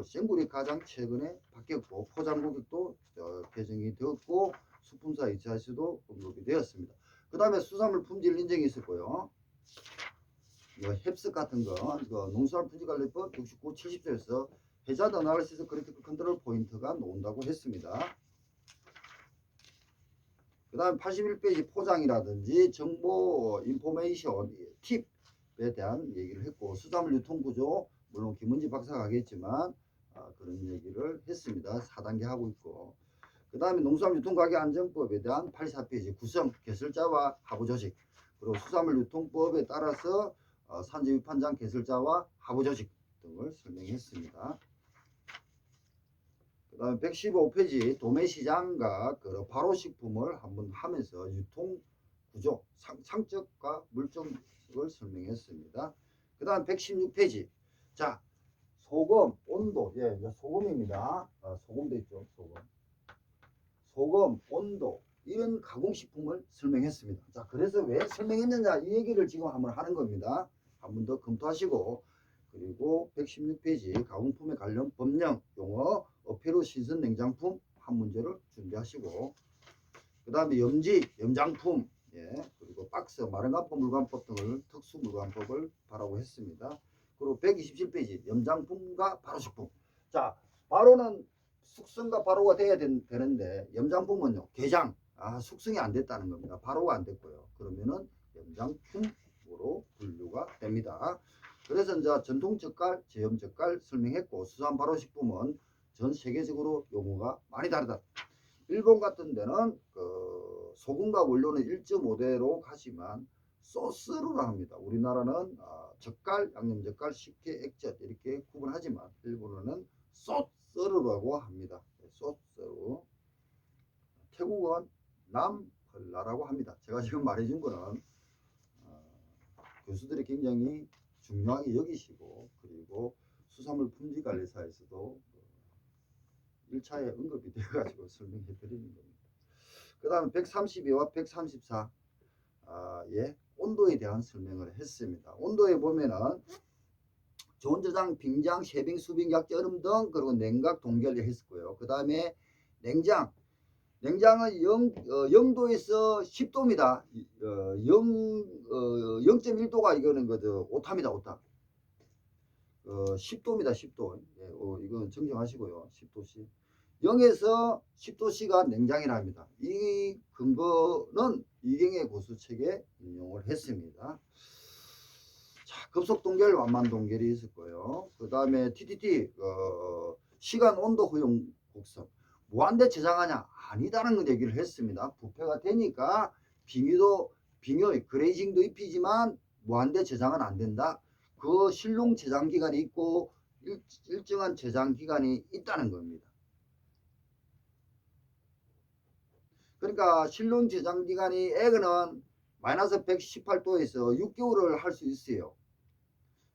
Speaker 1: 생굴이 가장 최근에 바뀌었고 포장 구객도 개정이 되었고 수품사 이차시도 언급이 되었습니다. 그 다음에 수산물 품질 인정이 있었고요. 햅스 같은 거 농수산물 품질관리법 69, 70조에서 해자드 어나리시스 크리티컬 컨트롤 포인트가 나온다고 했습니다. 그 다음 81페이지 포장이라든지 정보 인포메이션 팁에 대한 얘기를 했고 수산물 유통구조 물론 김은지 박사가 하겠지만 그런 얘기를 했습니다. 4단계 하고 있고 그 다음에 농수산물 유통가격안정법에 대한 84페이지 구성, 개설자와 하부조직 그리고 수산물 유통법에 따라서 산지위판장 개설자와 하부조직 등을 설명했습니다. 그다음에 115페이지 도매시장과 그 발효식품을 한번 하면서 유통 구조, 상적과 물적을 설명했습니다. 그다음 116페이지. 자, 소금, 온도. 예, 이제 소금입니다. 소금도 있죠. 소금, 온도 이런 가공식품을 설명했습니다. 자, 그래서 왜 설명했느냐 이 얘기를 지금 한번 하는 겁니다. 한번 더 검토하시고 그리고 116페이지 가공품에 관련 법령 용어 어패로 신선 냉장품 한 문제를 준비하시고 그 다음에 염장품 예, 그리고 박스 마른간법 물관법 등을 특수 물관법을 바라고 했습니다. 그리고 127페이지 염장품과 발효식품. 자, 발효는 숙성과 발효가 돼야 되는데 염장품은요 개장 숙성이 안 됐다는 겁니다. 발효가 안 됐고요. 그러면은 염장품으로 분류가 됩니다. 그래서 이제 전통 젓갈, 제염 젓갈 설명했고 수산 발효식품은 전 세계적으로 용어가 많이 다르다. 일본 같은 데는 그 소금과 원료는 1.5대로 가지만 소스로 합니다. 우리나라는 젓갈, 양념젓갈, 식혜, 액젓 이렇게 구분하지만 일본어는 소스로라고 합니다. 소스로. 태국은 남펄라라고 합니다. 제가 지금 말해준 거는 교수들이 굉장히 중요하게 여기시고 그리고 수산물 품질관리사에서도 1차에 언급이 되어가지고 설명해 드리는 겁니다. 그 다음에 132와 134 예, 온도에 대한 설명을 했습니다. 온도에 보면은 저온저장, 빙장, 쉐빙, 수빙, 약재, 얼음 등 그리고 냉각, 동결을 했었고요. 그 다음에 냉장은 0도에서 10도입니다. 0.1도가 이거는 거죠. 오타입니다. 오타. 10도입니다. 10도. 예, 이건 정정하시고요. 10도씨. 0에서 10도씨가 냉장이라 합니다. 이 근거는 이경의 고수책에 인용을 했습니다. 자, 급속 동결, 완만 동결이 있을 거예요. 그 다음에 TTT, 시간, 온도, 허용, 곡선. 무한대 저장하냐? 아니다라는 얘기를 했습니다. 부패가 되니까 빙의, 그레이징도 입히지만 무한대 저장은 안 된다. 그 실용 저장 기간이 있고 일정한 저장 기간이 있다는 겁니다. 그러니까 실용 저장 기간이 액은 마이너스 118도에서 6개월을 할 수 있어요.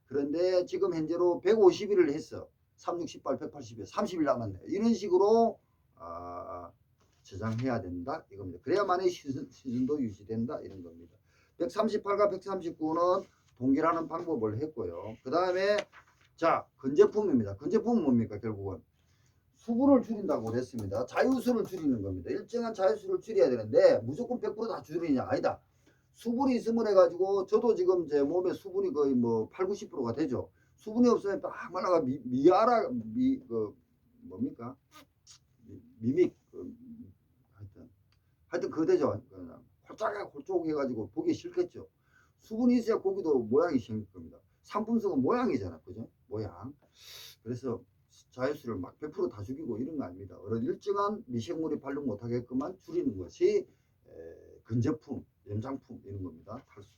Speaker 1: 그런데 지금 현재로 150일을 했어. 3, 6, 18, 180일, 30일 남았네. 이런 식으로 저장해야 된다 이겁니다. 그래야만이 신선도 유지된다 이런 겁니다. 138과 139는 동결하는 방법을 했고요. 그 다음에 자 건제품입니다. 건제품은 뭡니까? 결국은 수분을 줄인다고 그랬습니다. 자유수를 줄이는 겁니다. 일정한 자유수를 줄여야 되는데 무조건 100%다 줄이냐? 아니다. 수분이 있으면 해가지고 저도 지금 제 몸에 수분이 거의 뭐 8, 90%가 되죠. 수분이 없으면 딱 말라가 뭡니까? 미믹 하여튼 그거 되죠. 홀짝홀짝 해가지고 보기 싫겠죠. 수분이 있어야 고기도 모양이 생길 겁니다. 상품성은 모양이잖아. 그죠? 모양. 그래서 자유수를 막 100%다 죽이고 이런 거 아닙니다. 어느 일정한 미생물이 발육 못하게끔만 줄이는 것이 건제품, 염장품 이런 겁니다. 탈수.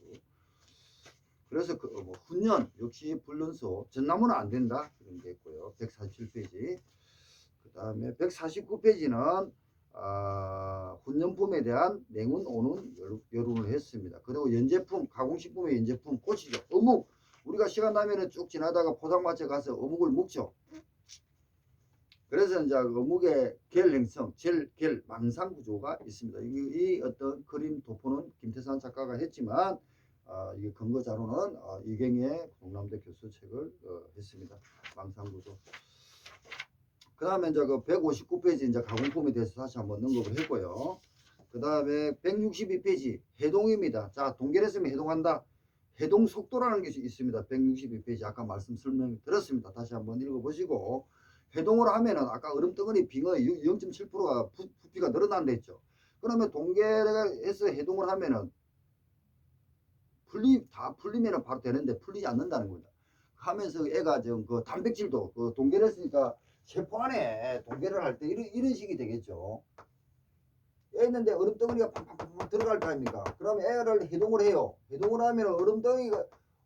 Speaker 1: 그래서 뭐 훈연 역시 불륜소, 전나무는 안 된다 이런 게 있고요. 147페이지. 그 다음에 149페이지는 훈연품에 대한 냉운, 온운, 여론을 했습니다. 그리고 연제품, 가공식품의 연제품, 고치죠. 어묵. 우리가 시간 나면은 쭉 지나다가 포장마차에 가서 어묵을 먹죠. 그래서 이제 어묵의 결 행성, 결 망상 구조가 있습니다. 이 어떤 그림 도포는 김태산 작가가 했지만 이게 근거 자료는 이경의 동남대 교수 책을 했습니다. 망상 구조. 그 다음에 이제 그 159페이지 이제 가공품에 대해서 다시 한번 언급을 했고요. 그 다음에 162페이지 해동입니다. 자, 동결했으면 해동한다. 해동 속도라는 것이 있습니다. 162페이지 아까 말씀 설명 드렸습니다. 다시 한번 읽어보시고 해동을 하면은 아까 얼음덩어리 빙의 0.7%가 부피가 늘어난다 했죠. 그러면 동결해서 해동을 하면은 다 풀리면은 바로 되는데 풀리지 않는다는 겁니다. 하면서 애가 좀 그 단백질도 그 동결했으니까 세포 안에 동결을 할 때 이런 식이 되겠죠. 했는데 얼음덩어리가 팡팡팡 들어갈 거 아닙니까? 그럼 애를 해동을 해요. 해동을 하면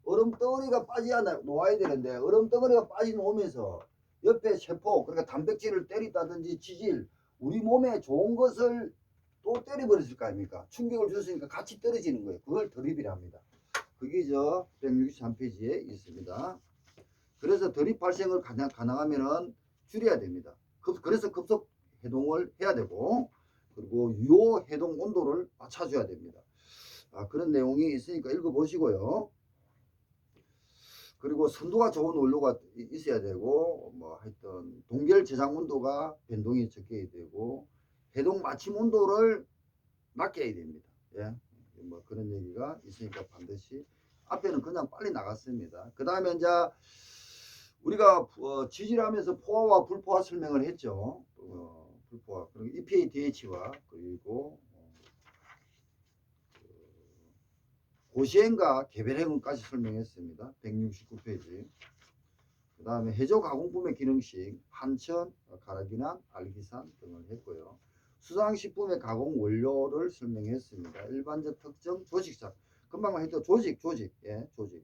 Speaker 1: 얼음덩어리가 빠지지 않아요. 놓아야 되는데 얼음덩어리가 빠지는 오면서 옆에 세포, 그러니까 단백질을 때린다든지 지질, 우리 몸에 좋은 것을 또 때려버렸을 거 아닙니까? 충격을 줬으니까 같이 떨어지는 거예요. 그걸 드립이라 합니다. 그게 저 163페이지에 있습니다. 그래서 드립 발생을 가능하면은 줄여야 됩니다. 그래서 급속 해동을 해야 되고, 그리고 유효 해동 온도를 맞춰줘야 됩니다. 그런 내용이 있으니까 읽어보시고요. 그리고 선도가 좋은 원료가 있어야 되고, 뭐 하여튼 동결 저장 온도가 변동이 적게 되고, 해동 마침 온도를 낮게 해야 됩니다. 예, 뭐 그런 얘기가 있으니까 반드시. 앞에는 그냥 빨리 나갔습니다. 그 다음에 이제 우리가 지질하면서 포화와 불포화 설명을 했죠. 불포화, 그리고 EPA, DH와 그리고 고시행과 개별행위까지 설명했습니다. 169페이지. 그 다음에 해조 가공품의 기능식, 한천, 가라기난, 알기산 등을 했고요. 수상식품의 가공 원료를 설명했습니다. 일반적 특정 조직상. 금방 했던 조직. 예, 조직.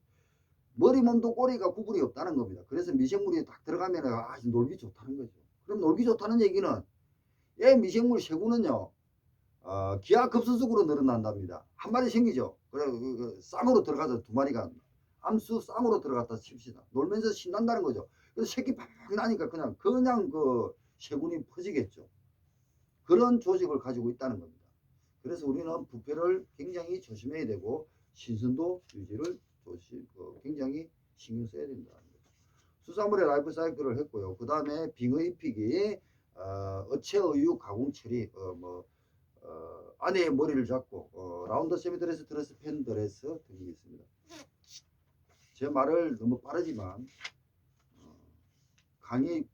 Speaker 1: 머리, 몸도 꼬리가 구분이 없다는 겁니다. 그래서 미생물이 딱 들어가면 놀기 좋다는 거죠. 그럼 놀기 좋다는 얘기는 얘 미생물 세구는요, 기하급수적으로 늘어난답니다. 한 마리 생기죠. 그래 쌍으로 들어가서 두 마리가 암수 쌍으로 들어갔다 칩시다. 놀면서 신난다는 거죠. 그래서 새끼 팍 나니까 그냥 그 세균이 퍼지겠죠. 그런 조직을 가지고 있다는 겁니다. 그래서 우리는 부패를 굉장히 조심해야 되고 신선도 유지를 굉장히 신경 써야 된다는 거죠. 수산물의 라이프 사이클을 했고요. 그 다음에 빙의 입히기, 어체의유 가공 처리, 아내의 머리를 잡고 라운드 세미드레스, 드레스, 펜 드레스 등이 있습니다. 제 말을 너무 빠르지만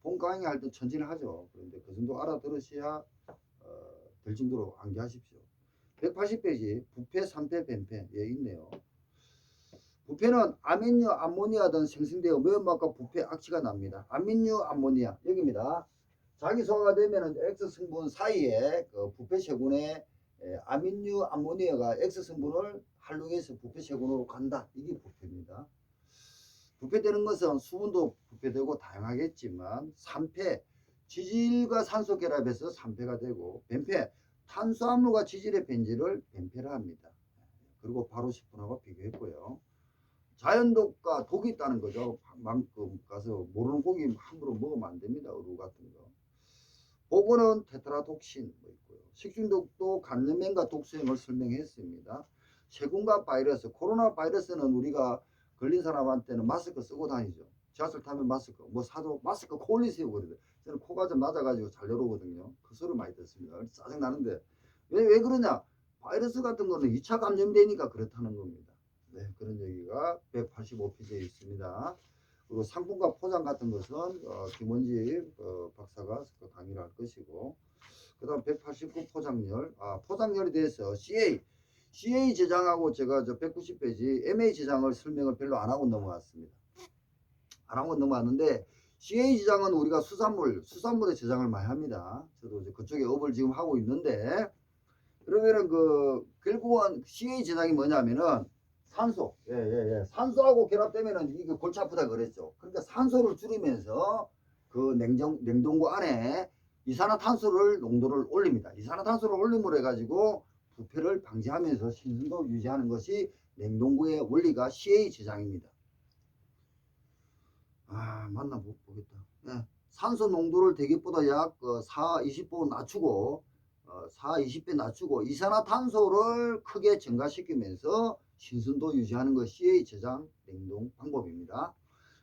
Speaker 1: 본 강의 할 때 천천히 하죠. 그런데 그 정도 알아들으셔야 될 정도로 암기하십시오. 180페이지 부패, 산패, 벤패 있네요. 부패는 아민류, 암모니아 등 생성되어 매운맛과 부패, 악취가 납니다. 아민류, 암모니아 여기입니다. 자기 소화가 되면 X 성분 사이에 그 부패 세균의 아민류, 암모니아가 X 성분을 활용해서 부패 세균으로 간다. 이게 부패입니다. 부패되는 것은 수분도 부패되고 다양하겠지만 산패, 지질과 산소 결합해서 산패가 되고 벤패, 탄수화물과 지질의 변질을 벤패라 합니다. 그리고 바로 식품하고 비교했고요. 자연독과 독이 있다는 거죠. 만큼 가서 모르는 고기 함부로 먹으면 안 됩니다. 어루 같은 거. 보고는 테트라독신 있고요. 식중독도 간염행과 독소행을 설명했습니다. 세균과 바이러스, 코로나 바이러스는 우리가 걸린 사람한테는 마스크 쓰고 다니죠. 지하철 타면 마스크, 뭐 사도 마스크 코 올리세요 그러거든요. 저는 코가 좀 낮아가지고 잘 열어오거든요. 그 소리 많이 듣습니다. 짜증 나는데 왜 그러냐? 바이러스 같은 거는 2차 감염되니까 그렇다는 겁니다. 네, 그런 얘기가 185페이지에 있습니다. 그리고 상품과 포장 같은 것은 김원지 박사가 강의를 할 것이고, 그 다음 189 포장열, 포장열에 대해서 CA 제장하고 제가 저 190페이지 MA 제장을 설명을 별로 안 하고 넘어왔습니다. 안 하고 넘어왔는데 CA 제장은 우리가 수산물의 제장을 많이 합니다. 저도 이제 그쪽에 업을 지금 하고 있는데, 그러면은 결국은 CA 제장이 뭐냐면은 산소, 산소하고 결합되면은 이게 골치 아프다 그랬죠. 그러니까 산소를 줄이면서 그 냉동고 안에 이산화탄소를 농도를 올립니다. 이산화탄소를 올림으로 해가지고 부패를 방지하면서 신선도 유지하는 것이 냉동고의 원리가 CA 제장입니다. 맞나 보겠다. 네. 산소 농도를 대기보다 약 20배 낮추고 20배 낮추고 이산화탄소를 크게 증가시키면서 신선도 유지하는 것이 CA 제장 냉동 방법입니다.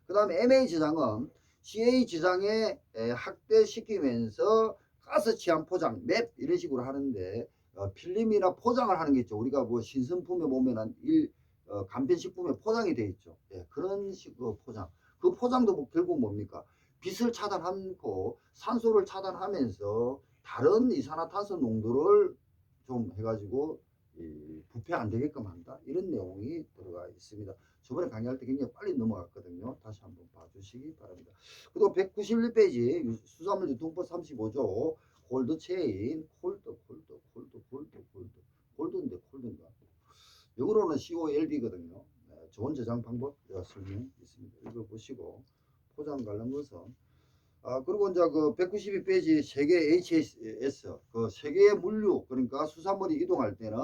Speaker 1: 그 다음에 MA 제장은 CA 제장에 확대시키면서 가스 취한 포장, 맵 이런 식으로 하는데 필름이나 포장을 하는 게 있죠. 우리가 뭐 신선품에 보면은 간편식품에 포장이 되어 있죠. 그런 식으로 포장. 그 포장도 결국 뭡니까? 빛을 차단하고 산소를 차단하면서 다른 이산화탄소 농도를 좀 해가지고 부패 안 되게끔 한다. 이런 내용이 들어가 있습니다. 저번에 강의할 때 굉장히 빨리 넘어갔거든요. 다시 한번 봐주시기 바랍니다. 그리고 191페이지 수산물 유통법 35조 골드체인 골드인데 콜드인가? 영어로는 COLB거든요. 좋은 저장 방법 설명 있습니다. 읽어보시고 포장 관련 것은 그리고 이제 그 192페이지 세계 HSS 그 세계의 물류 그러니까 수산물이 이동할 때는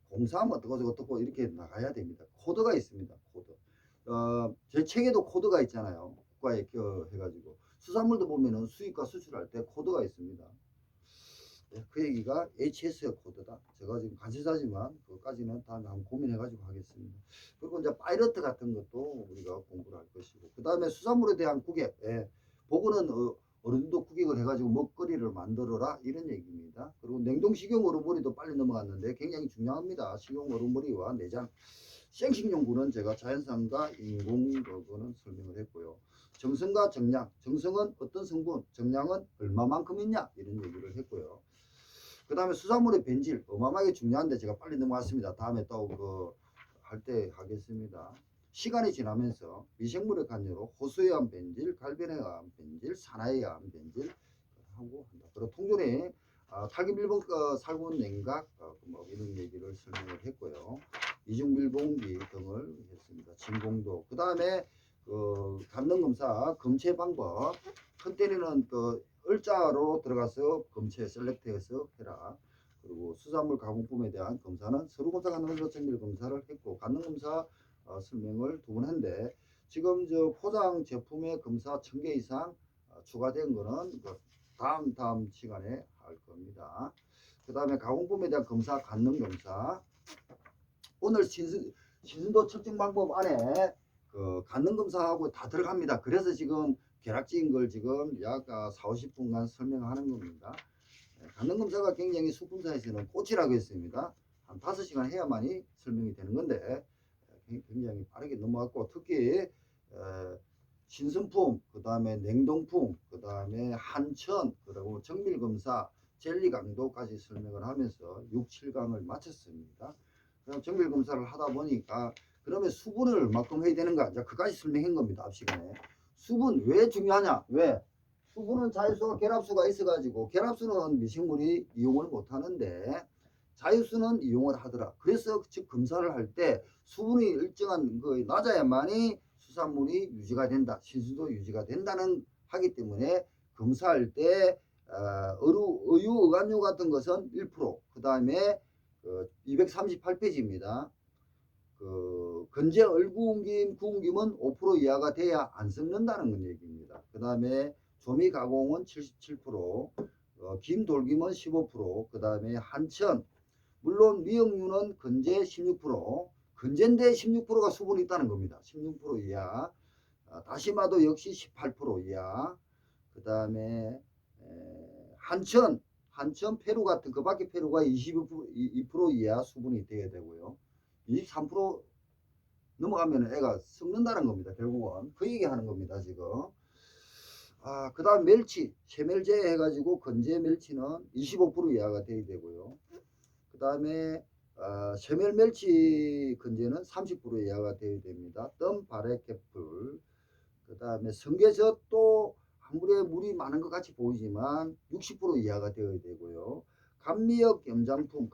Speaker 1: 공사하면 어떻고 이렇게 나가야 됩니다. 코드가 있습니다. 코드. 제 책에도 코드가 있잖아요. 국가에 해가지고 수산물도 보면은 수입과 수출할 때 코드가 있습니다. 그 얘기가 HS 코드다. 제가 지금 간실사지만 그것까지는 다음에 한번 고민해가지고 하겠습니다. 그리고 이제 파이러트 같은 것도 우리가 공부를 할 것이고, 그 다음에 수산물에 대한 구객, 보고는 어느 정도 구객을 해가지고 먹거리를 만들어라 이런 얘기입니다. 그리고 냉동 식용 얼음머리도 빨리 넘어갔는데 굉장히 중요합니다. 식용 얼음머리와 내장. 생식용구는 제가 자연산과 인공 그거는 설명을 했고요. 정성과 정량, 정성은 어떤 성분, 정량은 얼마만큼 있냐 이런 얘기를 했고요. 그 다음에 수산물의 변질 어마어마하게 중요한데 제가 빨리 넘어갔습니다. 다음에 또 할 때 하겠습니다. 시간이 지나면서 미생물의 관여로 호수에 의한 변질, 갈변에 의한 변질, 산화에 의한 변질 하고 한다. 그리고 통존에 탈기밀봉 살균 냉각 뭐 이런 얘기를 설명을 했고요. 이중밀봉기 등을 했습니다. 진공도. 그 다음에 감능 검사 검체 방법. 컨테이너는 을자로 들어가서 검체 셀렉트해서 해라. 그리고 수산물 가공품에 대한 검사는 서류검사, 간능검사, 정밀 검사를 했고 간능검사 설명을 2번 했는데 지금 저 포장 제품의 검사 1000개 이상 추가된 거는 다음 시간에 할 겁니다. 그 다음에 가공품에 대한 검사, 간능검사. 오늘 신선도 측정 방법 안에 간능검사하고 다 들어갑니다. 그래서 지금 계략적인 걸 지금 약 40-50분간 설명하는 겁니다. 간능검사가 굉장히 수분사에서는 꽃이라고 했습니다. 한 5시간 해야만이 설명이 되는 건데 굉장히 빠르게 넘어갔고 특히 신선품, 그 다음에 냉동품, 그 다음에 한천, 그리고 정밀검사, 젤리 강도까지 설명을 하면서 6, 7강을 마쳤습니다. 그럼 정밀검사를 하다 보니까 그러면 수분을 얼마큼 해야 되는가? 이제 그까지 설명한 겁니다. 앞 시간에. 수분 왜 중요하냐? 왜? 수분은 자유수와 결합수가 있어가지고 결합수는 미생물이 이용을 못하는데 자유수는 이용을 하더라. 그래서 즉 검사를 할 때 수분이 일정한 낮아야만이 수산물이 유지가 된다. 신선도 유지가 된다는 하기 때문에 검사할 때 어유, 어간류 같은 것은 1%, 그 다음에 238페이지입니다. 건재 얼구운김, 구운김은 5% 이하가 돼야 안 썩는다는 얘기입니다. 그 다음에 조미 가공은 77%, 김 돌김은 15%, 그 다음에 한천, 물론 미역류는 건재 16%, 건재인데 16%가 수분이 있다는 겁니다. 16% 이하. 다시마도 역시 18% 이하. 그 다음에 한천 페루 같은 그 밖에 페루가 22% 이하 수분이 되어야 되고요. 23% 넘어가면 애가 썩는다는 겁니다. 결국은 그 얘기 하는 겁니다. 지금. 그 다음 멸치, 쇠멸제 해가지고 건재 멸치는 25% 이하가 돼야 되고요. 그 다음에 쇠멸멸치 건재는 30% 이하가 돼야 됩니다. 뜸, 발에 개풀. 그 다음에 성게젓도 한 물에 물이 많은 것 같이 보이지만 60% 이하가 되어야 되고요. 감미역 염장품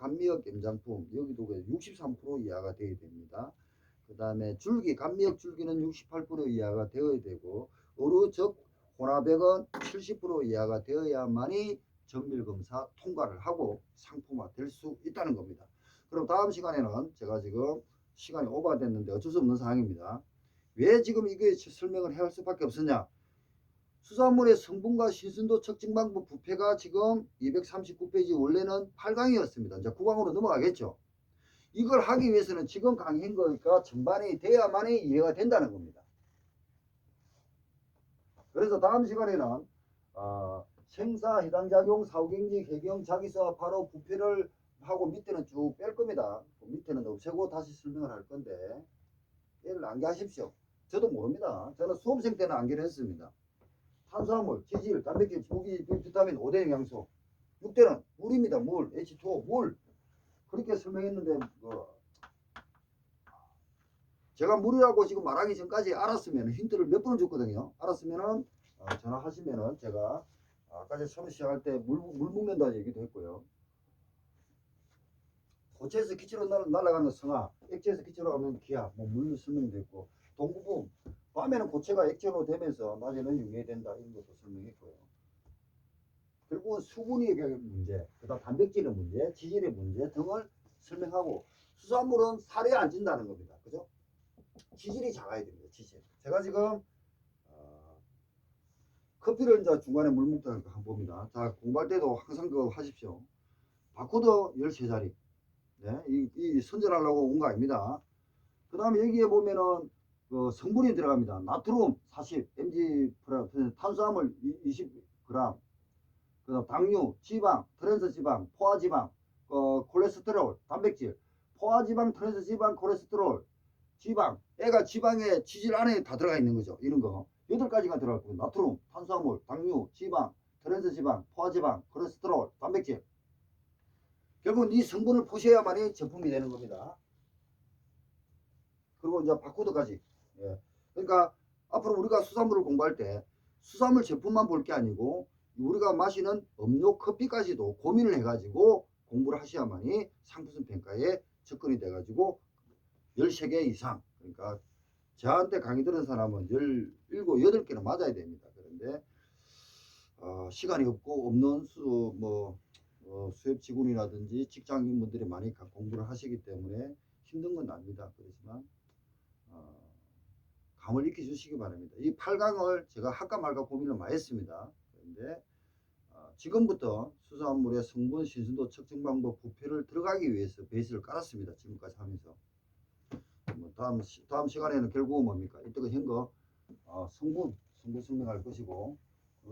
Speaker 1: 여기도 63% 이하가 되어야 됩니다. 그 다음에 줄기, 감미역 줄기는 68% 이하가 되어야 되고 어루, 즉 혼합액은 70% 이하가 되어야만이 정밀검사 통과를 하고 상품화 될 수 있다는 겁니다. 그럼 다음 시간에는 제가 지금 시간이 오버됐는데 어쩔 수 없는 상황입니다. 왜 지금 이게 설명을 해야 할 수밖에 없었냐? 수산물의 성분과 신선도 측정 방법 부패가 지금 239페이지 원래는 8강이었습니다. 이제 9강으로 넘어가겠죠. 이걸 하기 위해서는 지금 강의한 거니까 전반이 돼야만이 이해가 된다는 겁니다. 그래서 다음 시간에는 생사, 해당작용, 사후경직, 해경, 자기소와 바로 부패를 하고 밑에는 쭉 뺄 겁니다. 밑에는 없애고 다시 설명을 할 건데 얘를 암기하십시오. 저도 모릅니다. 저는 수험생 때는 암기를 했습니다. 탄수화물, 지질, 단백질, 무기, 비타민, 5대 영양소. 6대는 물입니다. 물, H2O, 물. 그렇게 설명했는데 제가 물이라고 지금 말하기 전까지 알았으면 힌트를 몇 번을 줬거든요. 알았으면은 전화하시면은 제가 아까 처음 시작할 때 물 먹는다는 얘기도 했고요. 고체에서 기체로 날아가는 성화, 액체에서 기체로 가면 기압, 물 설명도 했고 동부품 밤에는 고체가 액체로 되면서 낮에는 용해된다 이런 것도 설명했고요. 결국은 수분의 문제, 그다음 단백질의 문제, 지질의 문제 등을 설명하고 수산물은 살에 안 찐다는 겁니다. 그죠? 지질이 작아야 됩니다. 지질. 제가 지금 커피를 이제 중간에 물 먹다 한번 봅니다. 자, 공부할 때도 항상 그거 하십시오. 바코드 13자리. 네, 이 선전하려고 온 거 아닙니다. 그 다음에 여기에 보면은 그 성분이 들어갑니다. 나트륨 40, mg 탄수화물 20g, 그다음 당류, 지방, 트랜스지방, 포화지방, 콜레스테롤, 단백질, 포화지방, 트랜스지방, 콜레스테롤, 지방, 애가 지방에 지질 안에 다 들어가 있는 거죠. 이런 거 8가지가 들어갈 거고 나트륨, 탄수화물, 당류, 지방, 트랜스지방, 포화지방, 콜레스테롤, 단백질. 결국은 이 성분을 보셔야만이 제품이 되는 겁니다. 그리고 이제 바코드까지. 예. 그러니까 앞으로 우리가 수산물을 공부할 때 수산물 제품만 볼 게 아니고 우리가 마시는 음료 커피까지도 고민을 해가지고 공부를 하셔야만이 상품성 평가에 접근이 돼가지고 13개 이상, 그러니까 저한테 강의 들은 사람은 17, 8개는 맞아야 됩니다. 그런데 시간이 없고 없는 수협 직원이라든지 직장인분들이 많이 공부를 하시기 때문에 힘든 건 아닙니다. 그렇지만 감을 익혀 주시기 바랍니다. 이 8강을 제가 할까 말까 고민을 많이 했습니다. 그런데 지금부터 수산물의 성분, 신선도 측정 방법, 부표를 들어가기 위해서 베이스를 깔았습니다. 지금까지 하면서. 다음 시간에는 결국은 뭡니까? 이때가 현거 성분 설명할 것이고,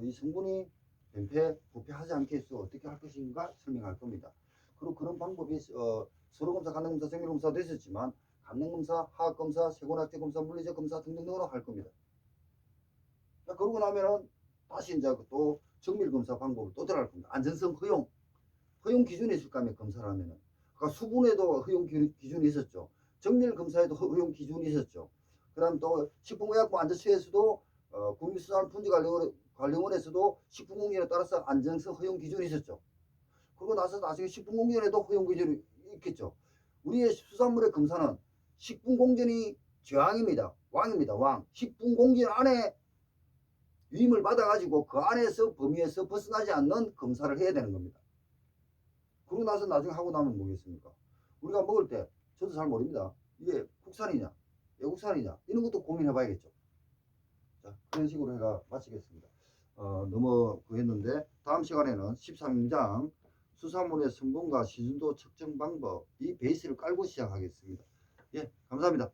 Speaker 1: 이 성분이 변폐, 부패하지 않게 해서 어떻게 할 것인가 설명할 겁니다. 그리고 그런 방법이 서로검사, 간능검사, 생밀검사도 있었지만 간능검사, 화학검사, 세곤학제검사, 물리적 검사 등등등으로 할 겁니다. 그러고 나면은 다시 이제 또 정밀검사 방법을 또 들어갈 겁니다. 안전성 허용 기준이 있을 거 아니에요, 검사를 하면은. 그러니까 수분에도 허용 기준이 있었죠. 정밀검사에도 허용 기준이 있었죠. 그 다음 또 식품의약품 안전처에서도 국민수산품질관리원에서도 식품공정에 따라서 안전성 허용 기준이 있었죠. 그러고 나서 나중에 식품공정에도 허용 기준이 있겠죠. 우리의 수산물의 검사는 식품공정이 저항입니다. 왕입니다. 왕. 식품공정 안에 위임을 받아가지고 그 안에서 범위에서 벗어나지 않는 검사를 해야 되는 겁니다. 그러고 나서 나중에 하고 나면 뭐겠습니까? 우리가 먹을 때 저도 잘 모릅니다. 이게 국산이냐 외국산이냐 이런 것도 고민해 봐야겠죠. 자, 그런 식으로 해가 마치겠습니다. 너무 했는데 다음 시간에는 13장 수산물의 성분과 신선도 측정 방법 이 베이스를 깔고 시작하겠습니다. 예, 감사합니다.